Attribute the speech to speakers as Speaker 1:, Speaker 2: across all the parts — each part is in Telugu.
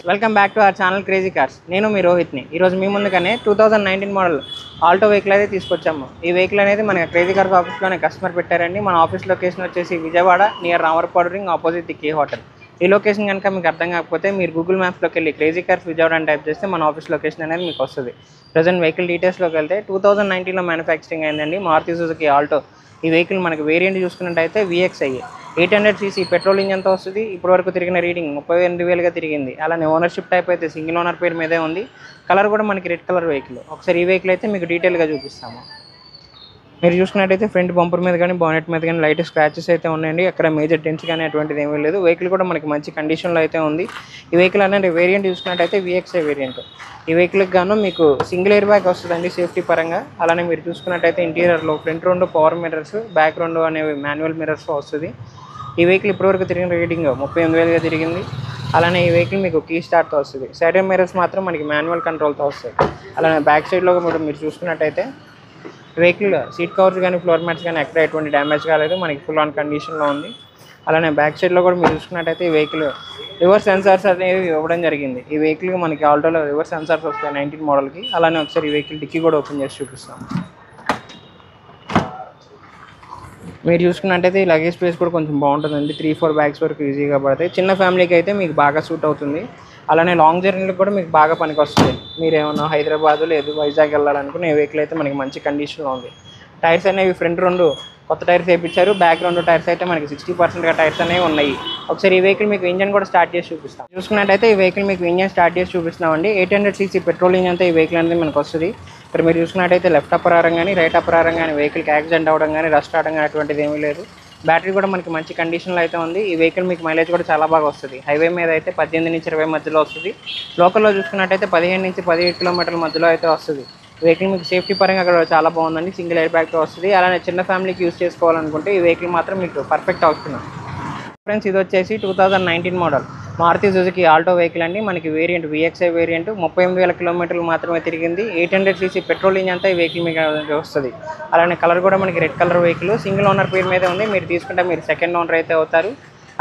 Speaker 1: Welcome back to our channel crazy cars. నేను మీ రోహిత్ని. ఈరోజు మీ ముందుగానే 2019 మోడల్ ఆల్టో వెహికల్ అయితే తీసుకొచ్చాము. ఈ వెహికల్ అనేది మన క్రేజీ కార్స్ ఆఫీస్లోనే కస్టమర్ పెట్టారండి. మన ఆఫీస్ లొకేషన్ వచ్చేసి Vijayawada near Ramarpadu ring opposite the K hotel. ఈ లొకేషన్ కనుక మీకు అర్థం కాకపోతే మీరు గూగుల్ మ్యాప్స్లోకి వెళ్ళి క్రేజీ కార్స్ విజయవాడ అని టైప్ చేస్తే మన ఆఫీస్ లొకేషన్ అనేది మీకు వస్తుంది. ప్రజెంట్ వెహికల్ డీటెయిల్స్లోకి వెళ్తే 2019లో మ్యానుఫ్యాక్చరింగ్ అయిందండి మారుతి సుజుకి ఆల్టో. ఈ వెహికల్ మనకి వేరియంట్ చూసుకున్నట్టయితే VXi 800cc పెట్రోల్ ఇంజన్తో వస్తుంది. ఇప్పటివరకు తిరిగిన రీడింగ్ 38,000గా తిరిగింది. అలానే ఓనర్షిప్ టైప్ అయితే సింగిల్ ఓనర్ పేరు మీదే ఉంది. కలర్ కూడా మనకి రెడ్ కలర్ వెహికల్. ఒకసారి ఈ వెహికల్ అయితే మీకు డీటెయిల్గా చూపిస్తాము. మీరు చూసుకున్నట్టయితే ఫ్రంట్ బంపర్ మీద కానీ బానెట్ మీద కానీ లైట్ స్క్రాచెస్ అయితే ఉన్నాయండి. అక్కడ మేజర్ డెంట్స్ కానీ అటువంటిది ఏమీ లేదు. వెహికల్ కూడా మనకి మంచి కండిషన్లో అయితే ఉంది. ఈ వెహికల్ అనేది వేరియంట్ చూసుకున్నట్టయితే VXi వేరియంట్. ఈ వెహికల్కి గాను మీకు సింగిల్ ఎయిర్ బ్యాగ్ వస్తుందండి సేఫ్టీ పరంగా. అలానే మీరు చూసుకున్నట్టయితే ఇంటీరియర్లో ఫ్రంట్ 2 పవర్ మిర్రర్స్, బ్యాక్ 2 అనేవి మాన్యువల్ మిర్రర్స్ వస్తుంది. ఈ వెహికల్ ఇప్పటివరకు తిరిగిన రీడింగ్ 38,000గా తిరిగింది. అలానే ఈ వెహికల్ మీకు కీ స్టార్ట్తో వస్తుంది. సైడ్ మిర్రర్స్ మాత్రం మనకి మాన్యువల్ కంట్రోల్తో వస్తాయి. అలానే బ్యాక్ సైడ్లో మీరు చూసుకున్నట్టయితే వెహికల్ సీట్ కవర్స్ కానీ ఫ్లోర్ మ్యాట్స్ కానీ ఎక్కడ ఎటువంటి డ్యామేజ్ కాలేదు, మనకి ఫుల్ ఆన్ కండిషన్లో ఉంది. అలానే బ్యాక్ సైడ్లో కూడా మీరు చూసుకున్నట్టయితే ఈ వెహికల్ రివర్స్ సెన్సార్స్ అనేవి ఇవ్వడం జరిగింది. ఈ వెహికల్కి మనకి ఆల్టోలో రివర్స్ సెన్సార్స్ వస్తాయి 19 మోడల్కి. అలానే ఒకసారి ఈ వెహికల్ డిక్కీ కూడా ఓపెన్ చేసి చూపిస్తాం. మీరు చూసుకున్నట్టయితే ఈ లగేజ్ స్పేస్ కూడా కొంచెం బాగుంటుందండి. 3-4 బ్యాగ్స్ వరకు ఈజీగా పడతాయి. చిన్న ఫ్యామిలీకి అయితే మీకు బాగా సూట్ అవుతుంది. అలానే లాంగ్ జర్నీలకు కూడా మీకు బాగా పనికి వస్తుంది. మీరు ఏమన్నా హైదరాబాద్ లేదు వైజాగ్ వెళ్ళాలనుకున్న ఈ వెహికల్ అయితే మనకి మంచి కండిషన్లో ఉంది. టైర్స్ అనేవి ఫ్రంట్ 2 కొత్త టైర్స్ వేయించారు. బ్యాక్ 2 టైర్స్ అయితే మనకి 60%గా టైర్స్ అనేవి ఉన్నాయి. ఒకసారి ఈ వెహికల్ మీకు ఇంజన్ కూడా స్టార్ట్ చేసి చూపిస్తాం. చూసుకున్నట్టయితే ఈ వెహికల్ మీకు ఇంజన్ స్టార్ట్ చేసి చూపిస్తున్నామండి. 800cc పెట్రోల్ ఇంజన్తో ఈ వెహికల్ అనేది మనకు వస్తుంది. ఇక్కడ మీరు చూసుకున్నట్టయితే లెఫ్ట్ అప్పరారం కానీ రైట్ అప్పరారం కానీ వెహికల్కి యాక్సిడెంట్ అవ్వడం కానీ రస్ట్ అవడం కానీ అటువంటిది ఏమీ లేదు. బ్యాటరీ కూడా మనకి మంచి కండిషన్లో అయితే ఉంది. ఈ వెహికల్ మీకు మైలేజ్ కూడా చాలా బాగా వస్తుంది. హైవే మీద అయితే 18 నుంచి 20 మధ్యలో వస్తుంది. లోకల్లో చూసుకున్నట్టయితే 15 నుంచి 17 కిలోమీటర్ల మధ్యలో అయితే వస్తుంది. వెహికల్ మీకు సేఫ్టీ పరంగా అక్కడ చాలా బాగుందండి. సింగిల్ ఎయిర్ బ్యాగ్తో వస్తుంది. అలానే చిన్న ఫ్యామిలీకి యూజ్ చేసుకోవాలనుకుంటే ఈ వెహికల్ మాత్రం మీకు పర్ఫెక్ట్ అవుతుంది. ఫ్రెండ్స్ ఇది వచ్చేసి 2019 model Maruti Suzuki Alto vehicle అండి. మనకి వేరియంట్ VXi వేరియంట్ 38,000 కిలోమీటర్లు మాత్రమే తిరిగింది. 800cc పెట్రోల్ ఇంజన్ అంతా ఈ వెహికల్ మీకు వస్తుంది. అలానే కలర్ కూడా మనకి red colour vehicle. Single owner పేరు మీద ఉంది. మీరు తీసుకుంటే మీరు సెకండ్ ఓనర్ అయితే అవుతారు.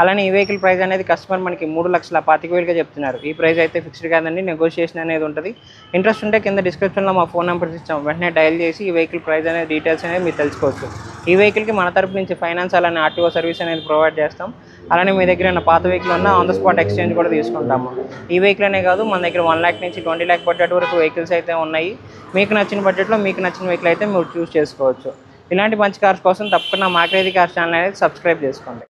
Speaker 1: అలానే ఈ వెహికల్ ప్రైస్ అనేది కస్టమర్ మనకి 3,25,000గా చెప్తున్నారు. ఈ ప్రైస్ అయితే ఫిక్స్డ్ కాదండి, నెగోషియేషన్ అనేది ఉంటుంది. ఇంట్రెస్ట్ ఉంటే కింద డిస్క్రిప్షన్లో మా ఫోన్ నెంబర్స్ ఇచ్చాం. వెంటనే డయల్ చేసి ఈ వెహికల్ ప్రైస్ అనేది డీటెయిల్స్ అనేది మీరు తెలుసుకోవచ్చు. ఈ వెహికల్కి మన తరపు నుంచి ఫైనాన్స్ అలానే RTO సర్వీస్ అనేది ప్రొవైడ్ చేస్తాం. అలానే మీ దగ్గర ఉన్న పాత వెహికల్ ఉన్న ఆన్ ద స్పాట్ ఎక్స్చేంజ్ కూడా తీసుకుంటాము. ఈ వెహికల్ అనే కాదు మన దగ్గర 1 lakh నుంచి 20 lakh బడ్జెట్ వరకు వెహికల్స్ అయితే ఉన్నాయి. మీకు నచ్చిన బడ్జెట్లో మీకు నచ్చిన వెహికల్ అయితే మీరు చూస్ చేసుకోవచ్చు. ఇలాంటి మంచి కార్స్ కోసం తప్పకుండా మా క్రేజీ కార్స్ ఛానల్ అనేది సబ్స్క్రైబ్ చేసుకోండి.